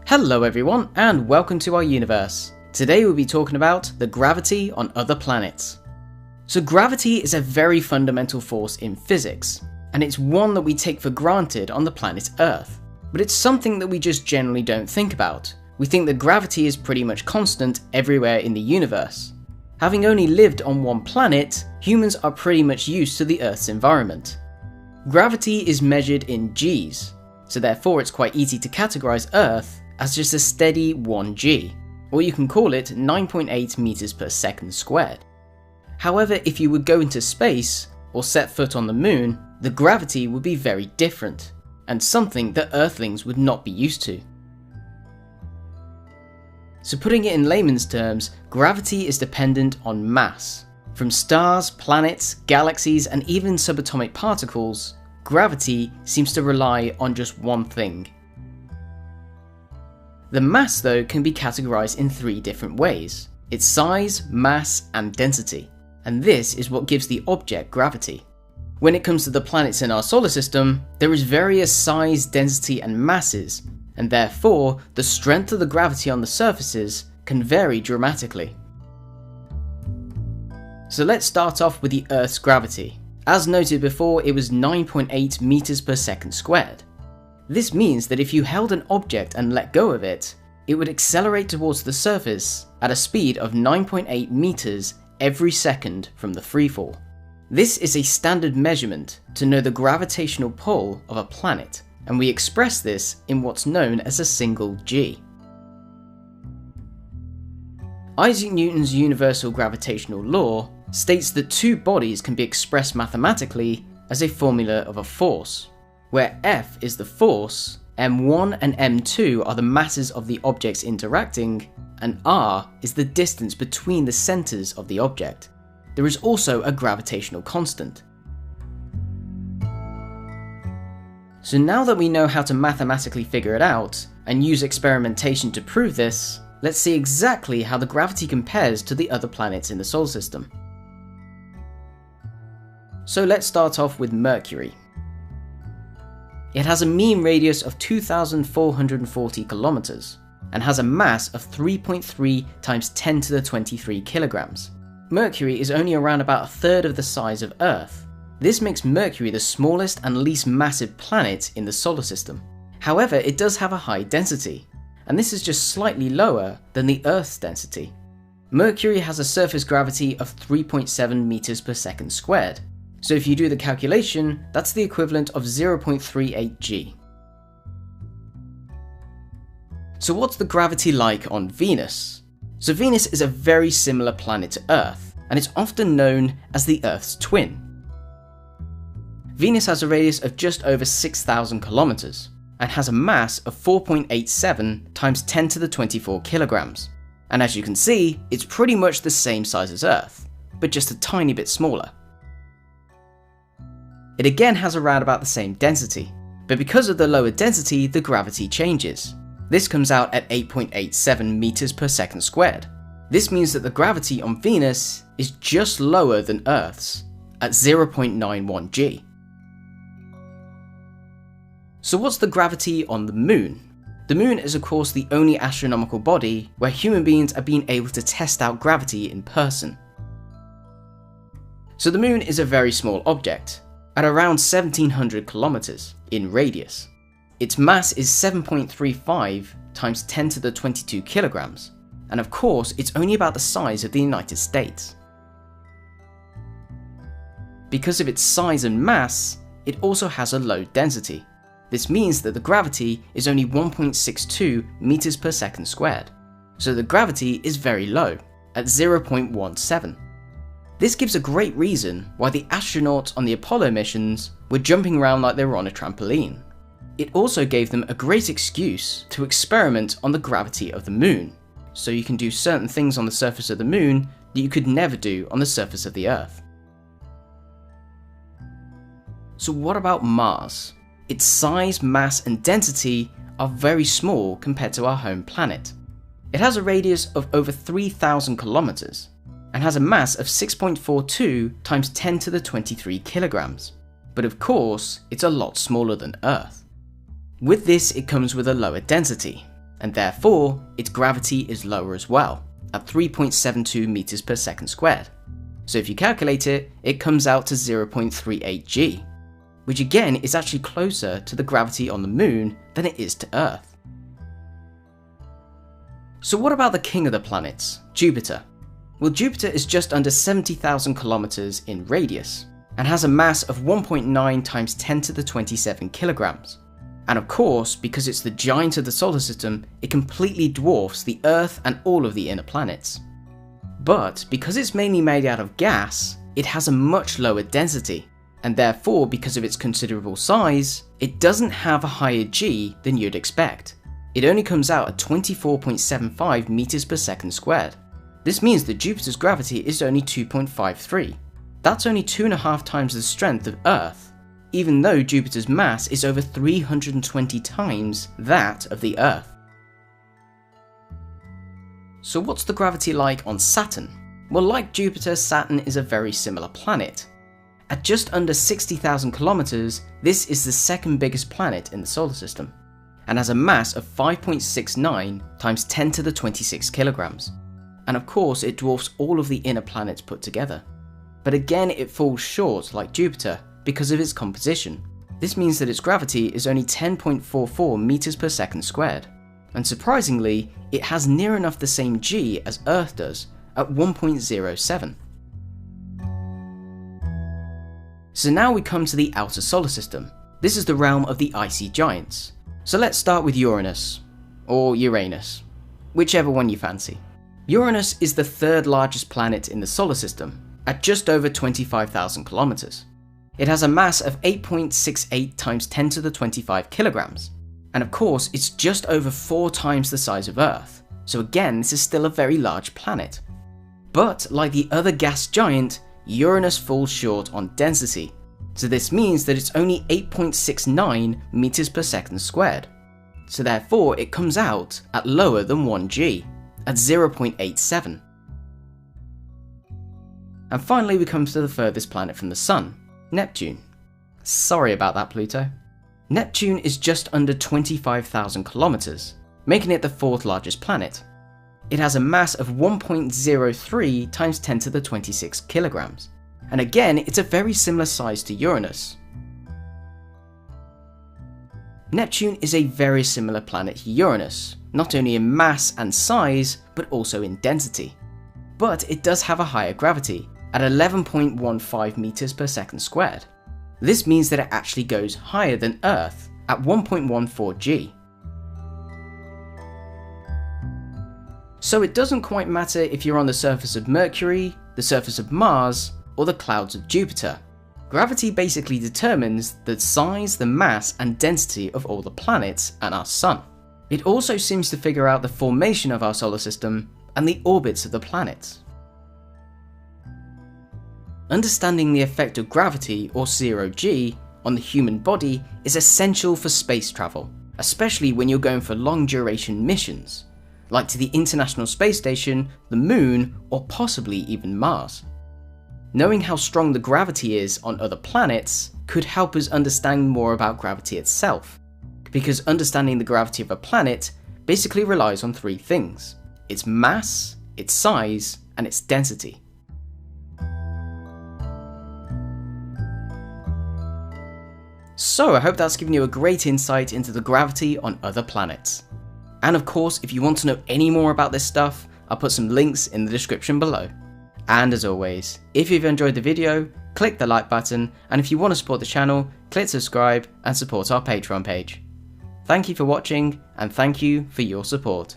Hello everyone, and welcome to our universe. Today we'll be talking about the gravity on other planets. So gravity is a very fundamental force in physics, and it's one that we take for granted on the planet Earth. But it's something that we just generally don't think about. We think that gravity is pretty much constant everywhere in the universe. Having only lived on one planet, humans are pretty much used to the Earth's environment. Gravity is measured in Gs, so therefore it's quite easy to categorize Earth as just a steady 1g, or you can call it 9.8 meters per second squared. However, if you would go into space, or set foot on the moon, the gravity would be very different, and something that Earthlings would not be used to. So putting it in layman's terms, gravity is dependent on mass. From stars, planets, galaxies, and even subatomic particles, gravity seems to rely on just one thing. The mass, though, can be categorized in three different ways: its size, mass, and density. And this is what gives the object gravity. When it comes to the planets in our solar system, there is various size, density, and masses, and therefore the strength of the gravity on the surfaces can vary dramatically. So let's start off with the Earth's gravity. As noted before, it was 9.8 meters per second squared. This means that if you held an object and let go of it, it would accelerate towards the surface at a speed of 9.8 meters every second from the freefall. This is a standard measurement to know the gravitational pull of a planet, and we express this in what's known as a single G. Isaac Newton's universal gravitational law states that two bodies can be expressed mathematically as a formula of a force, where F is the force, m1 and m2 are the masses of the objects interacting, and r is the distance between the centers of the object. There is also a gravitational constant. So now that we know how to mathematically figure it out, and use experimentation to prove this, let's see exactly how the gravity compares to the other planets in the solar system. So let's start off with Mercury. It has a mean radius of 2,440 kilometers and has a mass of 3.3 times 10 to the 23 kilograms. Mercury is only around about a third of the size of Earth. This makes Mercury the smallest and least massive planet in the solar system. However, it does have a high density, and this is just slightly lower than the Earth's density. Mercury has a surface gravity of 3.7 meters per second squared. So if you do the calculation, that's the equivalent of 0.38 g. So what's the gravity like on Venus? So Venus is a very similar planet to Earth, and it's often known as the Earth's twin. Venus has a radius of just over 6,000 kilometers, and has a mass of 4.87 times 10 to the 24 kilograms. And as you can see, it's pretty much the same size as Earth, but just a tiny bit smaller. It again has around about the same density, but because of the lower density, the gravity changes. This comes out at 8.87 meters per second squared. This means that the gravity on Venus is just lower than Earth's, at 0.91 g. So what's the gravity on the Moon? The Moon is of course the only astronomical body where human beings are being able to test out gravity in person. So the Moon is a very small object, at around 1,700 kilometers in radius. Its mass is 7.35 times 10 to the 22 kilograms, and of course it's only about the size of the United States. Because of its size and mass, it also has a low density. This means that the gravity is only 1.62 meters per second squared, so the gravity is very low, at 0.17. This gives a great reason why the astronauts on the Apollo missions were jumping around like they were on a trampoline. It also gave them a great excuse to experiment on the gravity of the Moon, so you can do certain things on the surface of the Moon that you could never do on the surface of the Earth. So what about Mars? Its size, mass, and density are very small compared to our home planet. It has a radius of over 3,000 kilometers, and has a mass of 6.42 times 10 to the 23 kilograms. But of course, it's a lot smaller than Earth. With this, it comes with a lower density, and therefore its gravity is lower as well, at 3.72 meters per second squared. So if you calculate it, it comes out to 0.38 g, which again is actually closer to the gravity on the Moon than it is to Earth. So what about the king of the planets, Jupiter? Well, Jupiter is just under 70,000 kilometers in radius, and has a mass of 1.9 times 10 to the 27 kilograms. And of course, because it's the giant of the solar system, it completely dwarfs the Earth and all of the inner planets. But because it's mainly made out of gas, it has a much lower density, and therefore because of its considerable size, it doesn't have a higher g than you'd expect. It only comes out at 24.75 meters per second squared. This means that Jupiter's gravity is only 2.53. That's only 2.5 times the strength of Earth, even though Jupiter's mass is over 320 times that of the Earth. So what's the gravity like on Saturn? Well, like Jupiter, Saturn is a very similar planet. At just under 60,000 kilometers, this is the second biggest planet in the solar system, and has a mass of 5.69 times 10 to the 26 kilograms. And of course, it dwarfs all of the inner planets put together. But again, it falls short like Jupiter because of its composition. This means that its gravity is only 10.44 meters per second squared. And surprisingly, it has near enough the same g as Earth does, at 1.07. So now we come to the outer solar system. This is the realm of the icy giants. So let's start with Uranus, or Uranus, whichever one you fancy. Uranus is the third largest planet in the solar system, at just over 25,000 kilometers. It has a mass of 8.68 times 10 to the 25 kilograms. And of course, it's just over 4 times the size of Earth, so again, this is still a very large planet. But like the other gas giant, Uranus falls short on density, so this means that it's only 8.69 meters per second squared. So therefore, it comes out at lower than 1 g, at 0.87. And finally, we come to the furthest planet from the Sun, Neptune. Sorry about that, Pluto. Neptune is just under 25,000 kilometers, making it the fourth largest planet. It has a mass of 1.03 times 10 to the 26 kilograms. And again, it's a very similar size to Uranus. Neptune is a very similar planet to Uranus, not only in mass and size, but also in density. But it does have a higher gravity, at 11.15 meters per second squared. This means that it actually goes higher than Earth, at 1.14 g. So it doesn't quite matter if you're on the surface of Mercury, the surface of Mars, or the clouds of Jupiter. Gravity basically determines the size, the mass, and density of all the planets and our Sun. It also seems to figure out the formation of our solar system and the orbits of the planets. Understanding the effect of gravity, or zero G, on the human body is essential for space travel, especially when you're going for long duration missions, like to the International Space Station, the Moon, or possibly even Mars. Knowing how strong the gravity is on other planets could help us understand more about gravity itself, because understanding the gravity of a planet basically relies on 3 things: its mass, its size, and its density. So I hope that's given you a great insight into the gravity on other planets. And of course, if you want to know any more about this stuff, I'll put some links in the description below. And as always, if you've enjoyed the video, click the like button, and if you want to support the channel, click subscribe and support our Patreon page. Thank you for watching, and thank you for your support.